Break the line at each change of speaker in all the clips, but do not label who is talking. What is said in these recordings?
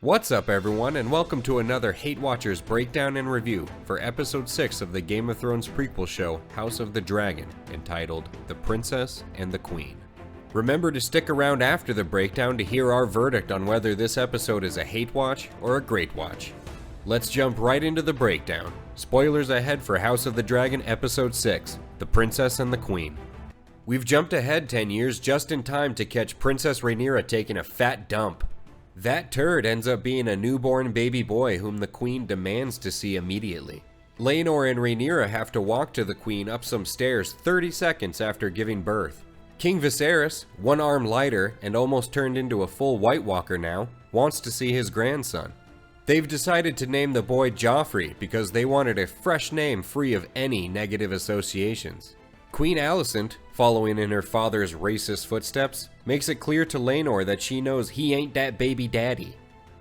What's up everyone, and welcome to another Hate Watchers breakdown and review for episode 6 of the Game of Thrones prequel show House of the Dragon, entitled The Princess and the Queen. Remember to stick around after the breakdown to hear our verdict on whether this episode is a hate watch or a great watch. Let's jump right into the breakdown. Spoilers ahead for House of the Dragon episode 6, The Princess and the Queen. We've jumped ahead 10 years just in time to catch Princess Rhaenyra taking a fat dump. That turd ends up being a newborn baby boy whom the queen demands to see immediately. Laenor and Rhaenyra have to walk to the queen up some stairs 30 seconds after giving birth. King Viserys, one arm lighter and almost turned into a full White Walker now, wants to see his grandson. They've decided to name the boy Joffrey because they wanted a fresh name free of any negative associations. Queen Alicent, following in her father's racist footsteps, makes it clear to Laenor that she knows he ain't that baby daddy.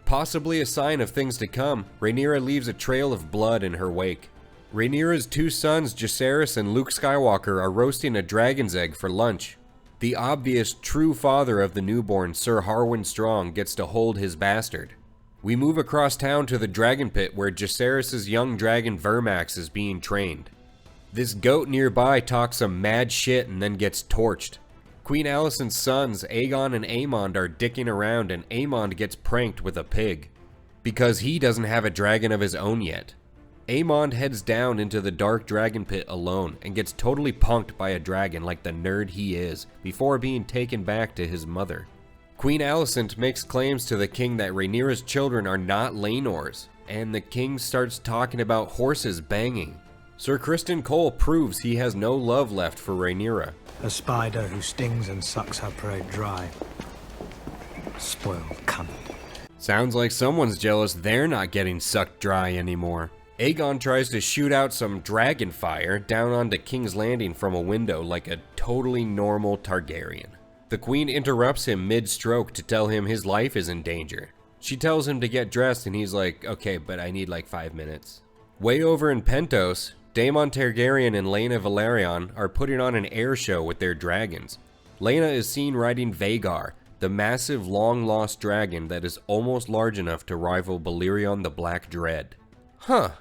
Possibly a sign of things to come, Rhaenyra leaves a trail of blood in her wake. Rhaenyra's two sons, Jacaerys and Luke Skywalker, are roasting a dragon's egg for lunch. The obvious true father of the newborn, Sir Harwin Strong, gets to hold his bastard. We move across town to the dragon pit where Jacaerys' young dragon Vermax is being trained. This goat nearby talks some mad shit and then gets torched. Queen Alicent's sons, Aegon and Aemond, are dicking around and Aemond gets pranked with a pig. Because he doesn't have a dragon of his own yet. Aemond heads down into the dark dragon pit alone and gets totally punked by a dragon like the nerd he is before being taken back to his mother. Queen Alicent makes claims to the king that Rhaenyra's children are not Laenor's, and the king starts talking about horses banging. Sir Criston Cole proves he has no love left for Rhaenyra.
A spider who stings and sucks her prey dry. Spoiled cunt.
Sounds like someone's jealous they're not getting sucked dry anymore. Aegon tries to shoot out some dragon fire down onto King's Landing from a window like a totally normal Targaryen. The queen interrupts him mid-stroke to tell him his life is in danger. She tells him to get dressed and he's like, okay, but I need like 5 minutes. Way over in Pentos, Daemon Targaryen and Laena Velaryon are putting on an air show with their dragons. Laena is seen riding Vhagar, the massive long-lost dragon that is almost large enough to rival Balerion the Black Dread. Huh,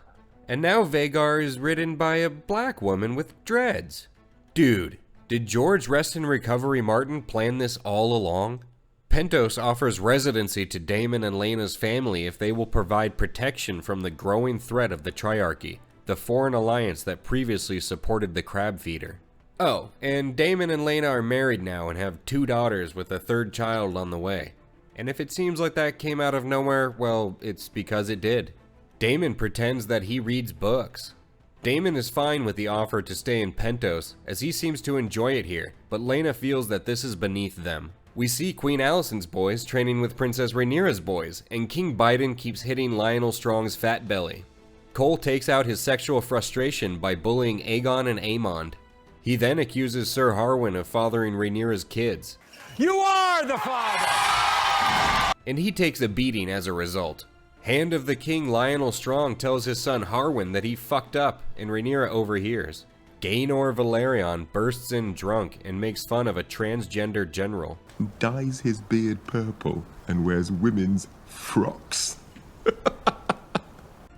and now Vhagar is ridden by a black woman with dreads. Dude, did George Rest in Recovery Martin plan this all along? Pentos offers residency to Daemon and Laena's family if they will provide protection from the growing threat of the Triarchy, the foreign alliance that previously supported the crab feeder. Oh, and Daemon and Laena are married now and have 2 daughters with a 3rd child on the way. And if it seems like that came out of nowhere, well, it's because it did. Daemon pretends that he reads books. Daemon is fine with the offer to stay in Pentos, as he seems to enjoy it here, but Laena feels that this is beneath them. We see Queen Alicent's boys training with Princess Rhaenyra's boys, and King Biden keeps hitting Lionel Strong's fat belly. Cole takes out his sexual frustration by bullying Aegon and Aemond. He then accuses Sir Harwin of fathering Rhaenyra's kids.
You are the father!
And he takes a beating as a result. Hand of the King Lionel Strong tells his son Harwin that he fucked up, and Rhaenyra overhears. Gaenor Velaryon bursts in drunk and makes fun of a transgender general.
Dyes his beard purple and wears women's frocks.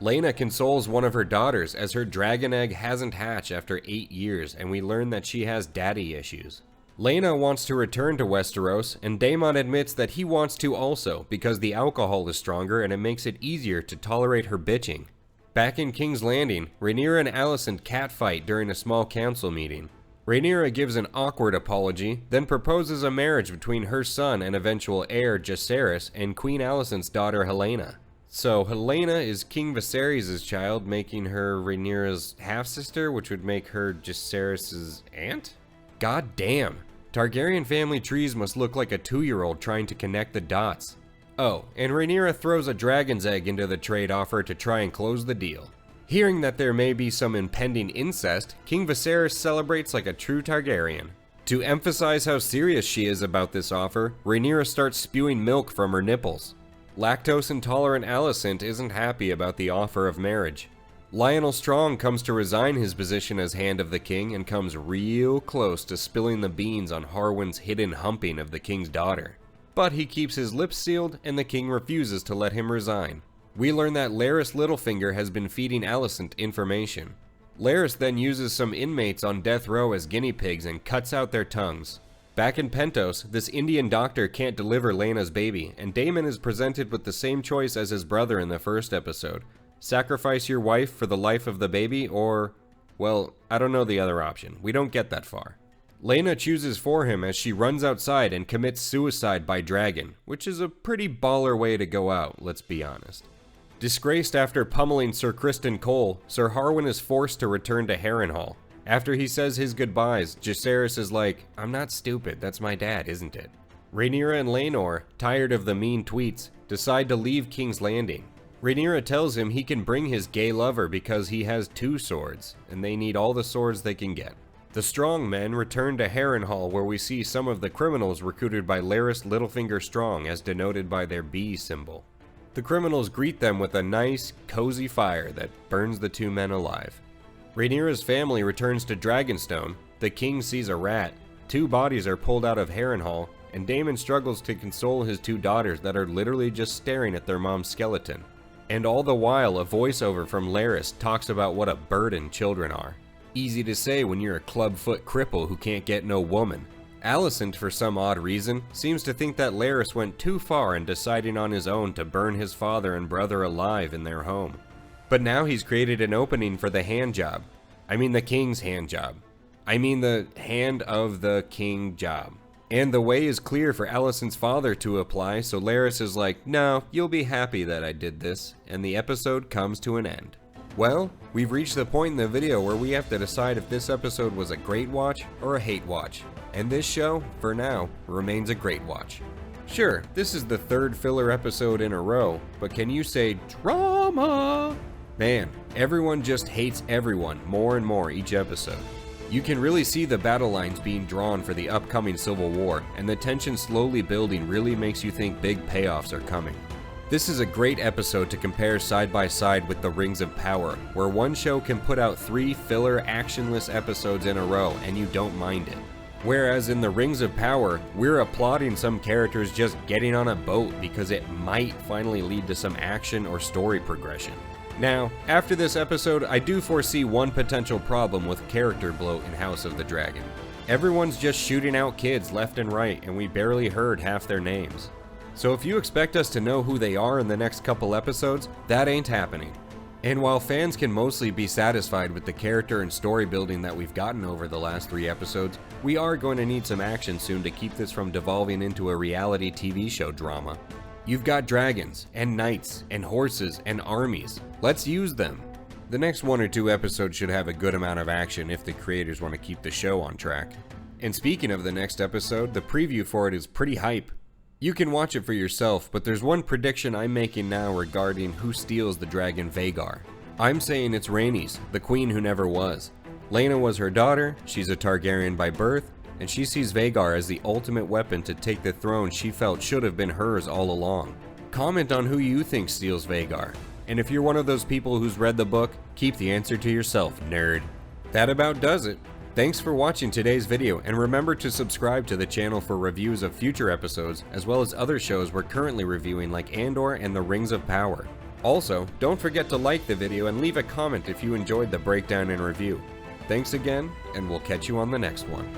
Laena consoles one of her daughters as her dragon egg hasn't hatched after 8 years, and we learn that she has daddy issues. Laena wants to return to Westeros, and Daemon admits that he wants to also because the alcohol is stronger and it makes it easier to tolerate her bitching. Back in King's Landing, Rhaenyra and Alicent catfight during a small council meeting. Rhaenyra gives an awkward apology, then proposes a marriage between her son and eventual heir Jacaerys and Queen Alicent's daughter Helaena. So Helaena is King Viserys' child, making her Rhaenyra's half-sister, which would make her Jacaerys' aunt? God damn. Targaryen family trees must look like a 2-year-old trying to connect the dots. Oh, and Rhaenyra throws a dragon's egg into the trade offer to try and close the deal. Hearing that there may be some impending incest, King Viserys celebrates like a true Targaryen. To emphasize how serious she is about this offer, Rhaenyra starts spewing milk from her nipples. Lactose-intolerant Alicent isn't happy about the offer of marriage. Lionel Strong comes to resign his position as Hand of the King and comes real close to spilling the beans on Harwin's hidden humping of the king's daughter. But he keeps his lips sealed and the king refuses to let him resign. We learn that Larys Littlefinger has been feeding Alicent information. Larys then uses some inmates on death row as guinea pigs and cuts out their tongues. Back in Pentos, this Indian doctor can't deliver Laena's baby, and Daemon is presented with the same choice as his brother in the first episode. Sacrifice your wife for the life of the baby, or, well, I don't know the other option. We don't get that far. Laena chooses for him as she runs outside and commits suicide by dragon, which is a pretty baller way to go out, let's be honest. Disgraced after pummeling Sir Criston Cole, Sir Harwin is forced to return to Harrenhal. After he says his goodbyes, Jacaerys is like, "I'm not stupid, that's my dad, isn't it?" Rhaenyra and Laenor, tired of the mean tweets, decide to leave King's Landing. Rhaenyra tells him he can bring his gay lover because he has 2 swords, and they need all the swords they can get. The strong men return to Harrenhal, where we see some of the criminals recruited by Larys Littlefinger Strong as denoted by their B symbol. The criminals greet them with a nice, cozy fire that burns the 2 men alive. Rhaenyra's family returns to Dragonstone, the king sees a rat, 2 bodies are pulled out of Harrenhal, and Daemon struggles to console his 2 daughters that are literally just staring at their mom's skeleton. And all the while, a voiceover from Larys talks about what a burden children are. Easy to say when you're a clubfoot cripple who can't get no woman. Alicent, for some odd reason, seems to think that Larys went too far in deciding on his own to burn his father and brother alive in their home. But now he's created an opening for the hand job. I mean the king's hand job. I mean the hand of the king job. And the way is clear for Alicent's father to apply, so Larys is like, "No, you'll be happy that I did this," and the episode comes to an end. Well, we've reached the point in the video where we have to decide if this episode was a great watch or a hate watch. And this show, for now, remains a great watch. Sure, this is the 3rd filler episode in a row, but can you say drama? Man, everyone just hates everyone more and more each episode. You can really see the battle lines being drawn for the upcoming Civil War, and the tension slowly building really makes you think big payoffs are coming. This is a great episode to compare side by side with the Rings of Power, where one show can put out 3 filler actionless episodes in a row and you don't mind it. Whereas in the Rings of Power, we're applauding some characters just getting on a boat because it might finally lead to some action or story progression. Now, after this episode, I do foresee one potential problem with character bloat in House of the Dragon. Everyone's just shooting out kids left and right, and we barely heard half their names. So if you expect us to know who they are in the next couple episodes, that ain't happening. And while fans can mostly be satisfied with the character and story building that we've gotten over the last 3 episodes, we are going to need some action soon to keep this from devolving into a reality TV show drama. You've got dragons, and knights, and horses, and armies. Let's use them. The next 1 or 2 episodes should have a good amount of action if the creators want to keep the show on track. And speaking of the next episode, the preview for it is pretty hype. You can watch it for yourself, but there's one prediction I'm making now regarding who steals the dragon Vhagar. I'm saying it's Rhaenys, the queen who never was. Laena was her daughter, she's a Targaryen by birth, and she sees Vhagar as the ultimate weapon to take the throne she felt should have been hers all along. Comment on who you think steals Vhagar. And if you're one of those people who's read the book, keep the answer to yourself, nerd. That about does it. Thanks for watching today's video, and remember to subscribe to the channel for reviews of future episodes, as well as other shows we're currently reviewing like Andor and the Rings of Power. Also, don't forget to like the video and leave a comment if you enjoyed the breakdown and review. Thanks again, and we'll catch you on the next one.